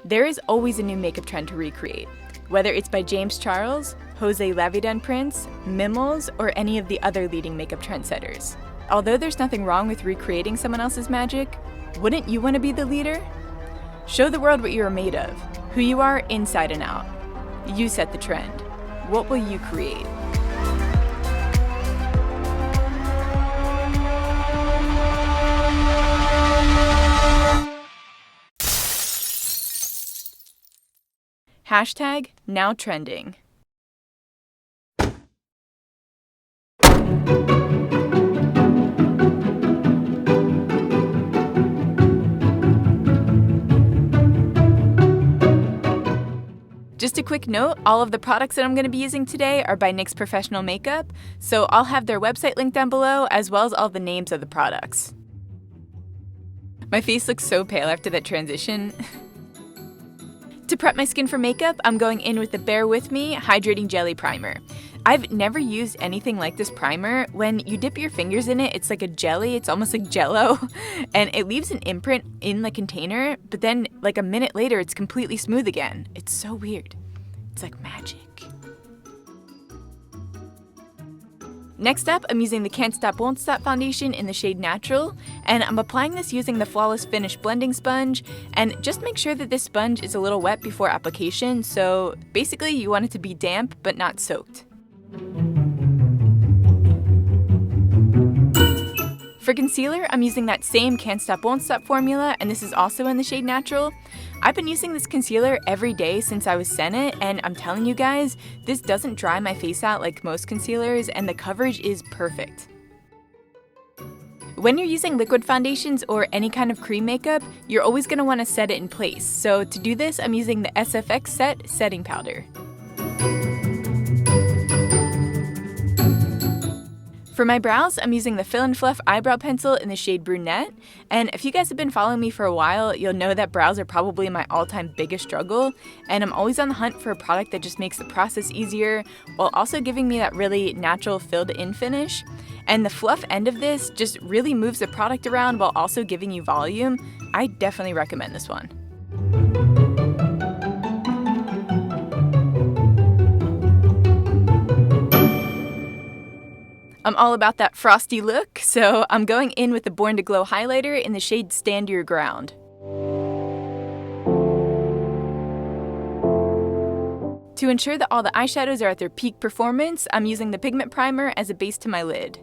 There is always a new makeup trend to recreate, whether it's by James Charles, Jose Levidan Prince, Mimmels, or any of the other leading makeup trendsetters. Although there's nothing wrong with recreating someone else's magic, wouldn't you want to be the leader? Show the world what you are made of, who you are inside and out. You set the trend. What will you create? Hashtag NowTrending. Just a quick note, all of the products that I'm going to be using today are by NYX Professional Makeup, so I'll have their website linked down below as well as all the names of the products. My face looks so pale after that transition. To prep my skin for makeup, I'm going in with the Bear With Me Hydrating Jelly Primer. I've never used anything like this primer. When you dip your fingers in it, it's like a jelly, it's almost like Jell-O, and it leaves an imprint in the container, but then like a minute later, it's completely smooth again. It's so weird. It's like magic. Next up, I'm using the Can't Stop Won't Stop foundation in the shade Natural, and I'm applying this using the Flawless Finish blending sponge, and just make sure that this sponge is a little wet before application, so basically you want it to be damp but not soaked. For concealer, I'm using that same Can't Stop Won't Stop formula, and this is also in the shade Natural. I've been using this concealer every day since I was sent it, and I'm telling you guys, this doesn't dry my face out like most concealers, and the coverage is perfect. When you're using liquid foundations or any kind of cream makeup, you're always going to want to set it in place. So to do this, I'm using the SFX Set Setting Powder. For my brows, I'm using the Fill and Fluff Eyebrow Pencil in the shade Brunette, and if you guys have been following me for a while, you'll know that brows are probably my all-time biggest struggle, and I'm always on the hunt for a product that just makes the process easier, while also giving me that really natural filled-in finish. And the fluff end of this just really moves the product around while also giving you volume. I definitely recommend this one. I'm all about that frosty look, so I'm going in with the Born to Glow highlighter in the shade Stand Your Ground. To ensure that all the eyeshadows are at their peak performance, I'm using the pigment primer as a base to my lid.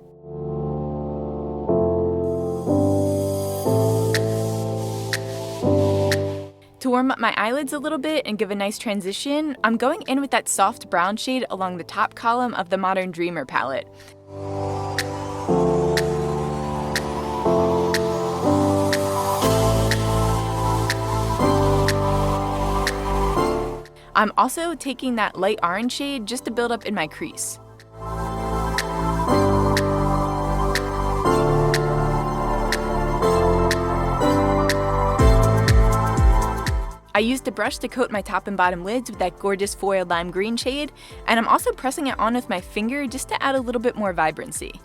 To warm up my eyelids a little bit and give a nice transition, I'm going in with that soft brown shade along the top column of the Modern Dreamer palette. I'm also taking that light orange shade just to build up in my crease. I used a brush to coat my top and bottom lids with that gorgeous foiled lime green shade, and I'm also pressing it on with my finger just to add a little bit more vibrancy.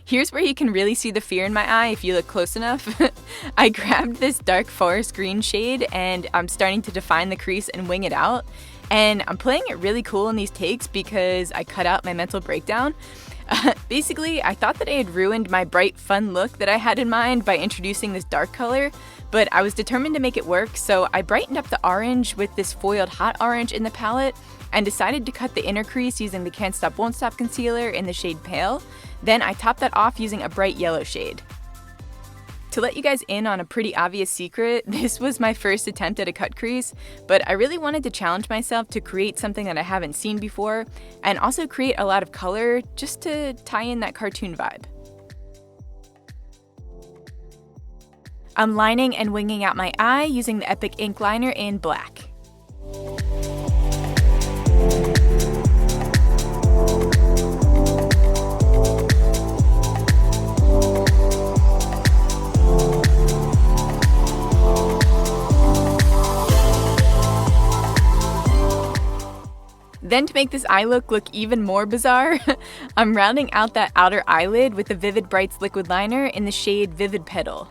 Here's where you can really see the fear in my eye if you look close enough. I grabbed this dark forest green shade and I'm starting to define the crease and wing it out. And I'm playing it really cool in these takes because I cut out my mental breakdown. Basically, I thought that I had ruined my bright, fun look that I had in mind by introducing this dark color, but I was determined to make it work, so I brightened up the orange with this foiled hot orange in the palette and decided to cut the inner crease using the Can't Stop Won't Stop concealer in the shade Pale. Then I topped that off using a bright yellow shade. To let you guys in on a pretty obvious secret, this was my first attempt at a cut crease, but I really wanted to challenge myself to create something that I haven't seen before, and also create a lot of color just to tie in that cartoon vibe. I'm lining and winging out my eye using the Epic Ink Liner in black. Then to make this eye look even more bizarre, I'm rounding out that outer eyelid with the Vivid Brights liquid liner in the shade Vivid Petal.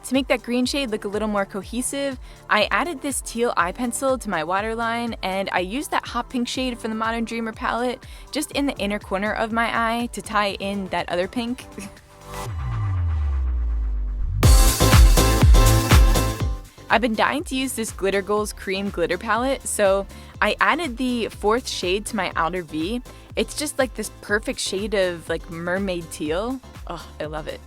To make that green shade look a little more cohesive, I added this teal eye pencil to my waterline, and I used that hot pink shade from the Modern Dreamer palette just in the inner corner of my eye to tie in that other pink. I've been dying to use this Glitter Goals Cream Glitter palette, so I added the 4th shade to my outer V. It's just like this perfect shade of like mermaid teal. Oh, I love it.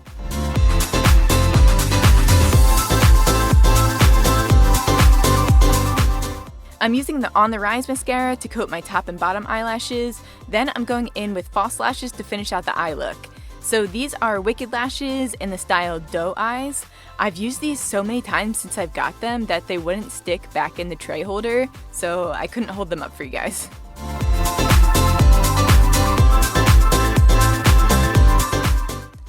I'm using the On the Rise mascara to coat my top and bottom eyelashes, then I'm going in with false lashes to finish out the eye look. So these are Wicked lashes in the style Doe Eyes. I've used these so many times since I've got them that they wouldn't stick back in the tray holder, so I couldn't hold them up for you guys.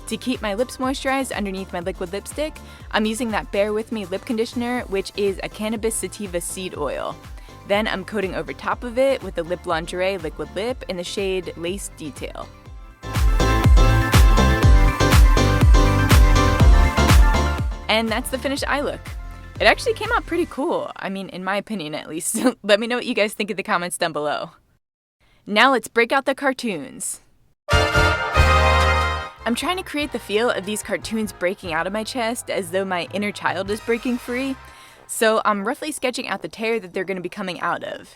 To keep my lips moisturized underneath my liquid lipstick, I'm using that Bear With Me lip conditioner, which is a cannabis sativa seed oil. Then I'm coating over top of it with the Lip Lingerie liquid lip in the shade Lace Detail. And that's the finished eye look. It actually came out pretty cool. I mean, in my opinion at least. Let me know what you guys think in the comments down below. Now let's break out the cartoons. I'm trying to create the feel of these cartoons breaking out of my chest as though my inner child is breaking free. So I'm roughly sketching out the tear that they're going to be coming out of.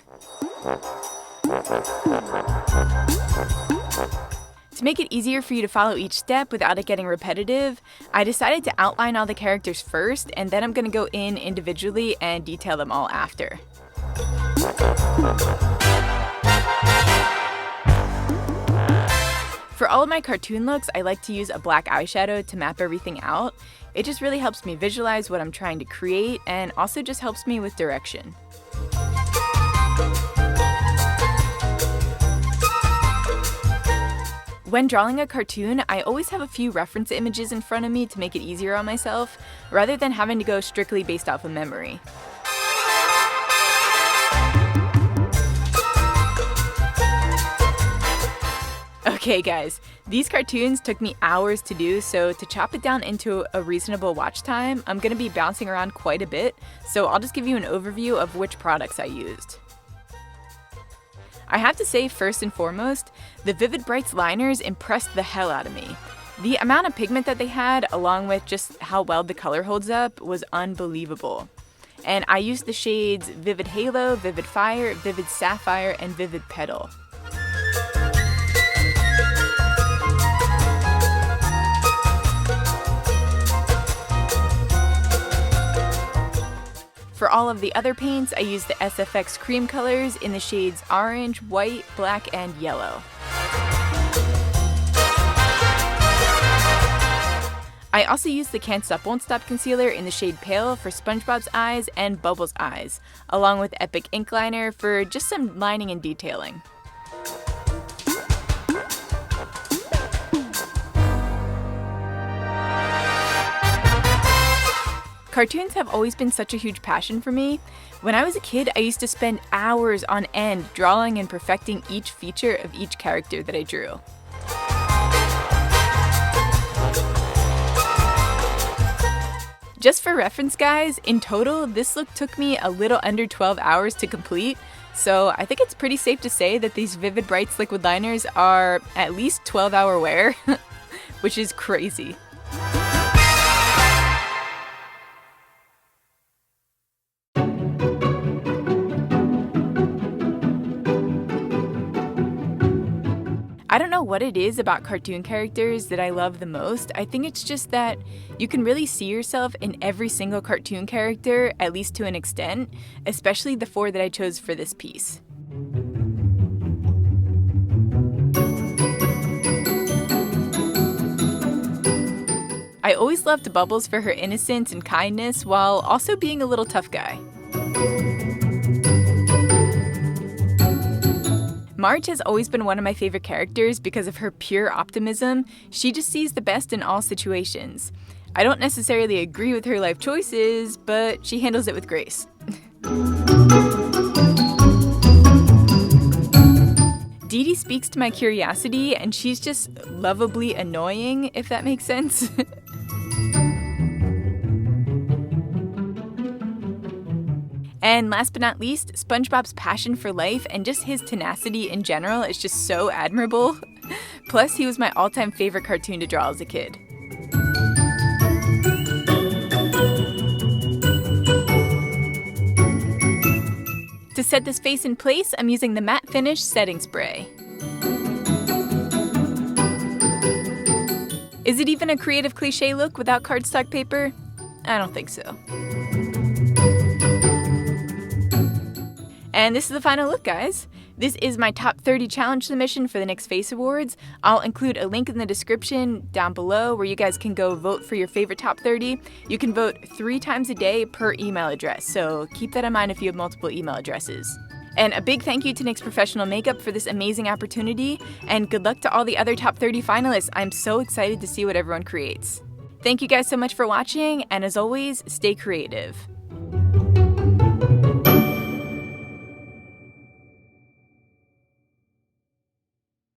To make it easier for you to follow each step without it getting repetitive, I decided to outline all the characters first, and then I'm going to go in individually and detail them all after. For all of my cartoon looks, I like to use a black eyeshadow to map everything out. It just really helps me visualize what I'm trying to create and also just helps me with direction. When drawing a cartoon, I always have a few reference images in front of me to make it easier on myself, rather than having to go strictly based off of memory. Okay guys, these cartoons took me hours to do, so to chop it down into a reasonable watch time, I'm going to be bouncing around quite a bit, so I'll just give you an overview of which products I used. I have to say, first and foremost, the Vivid Brights liners impressed the hell out of me. The amount of pigment that they had, along with just how well the color holds up, was unbelievable. And I used the shades Vivid Halo, Vivid Fire, Vivid Sapphire, and Vivid Petal. For all of the other paints, I used the SFX cream colors in the shades Orange, White, Black, and Yellow. I also used the Can't Stop Won't Stop concealer in the shade Pale for SpongeBob's eyes and Bubbles' eyes, along with Epic Ink Liner for just some lining and detailing. Cartoons have always been such a huge passion for me. When I was a kid, I used to spend hours on end drawing and perfecting each feature of each character that I drew. Just for reference, guys, in total, this look took me a little under 12 hours to complete, so I think it's pretty safe to say that these Vivid Brights liquid liners are at least 12-hour wear, which is crazy. I don't know what it is about cartoon characters that I love the most. I think it's just that you can really see yourself in every single cartoon character, at least to an extent, especially the 4 that I chose for this piece. I always loved Bubbles for her innocence and kindness while also being a little tough guy. Marge has always been one of my favorite characters because of her pure optimism. She just sees the best in all situations. I don't necessarily agree with her life choices, but she handles it with grace. Dee Dee speaks to my curiosity, and she's just lovably annoying, if that makes sense. And last but not least, SpongeBob's passion for life and just his tenacity in general is just so admirable. Plus, he was my all-time favorite cartoon to draw as a kid. To set this face in place, I'm using the Matte Finish Setting Spray. Is it even a Creative.Cliche look without cardstock paper? I don't think so. And this is the final look, guys. This is my top 30 challenge submission for the NYX Face Awards. I'll include a link in the description down below where you guys can go vote for your favorite top 30. You can vote 3 times a day per email address, so keep that in mind if you have multiple email addresses. And a big thank you to NYX Professional Makeup for this amazing opportunity, and good luck to all the other top 30 finalists. I'm so excited to see what everyone creates. Thank you guys so much for watching, and as always, stay creative.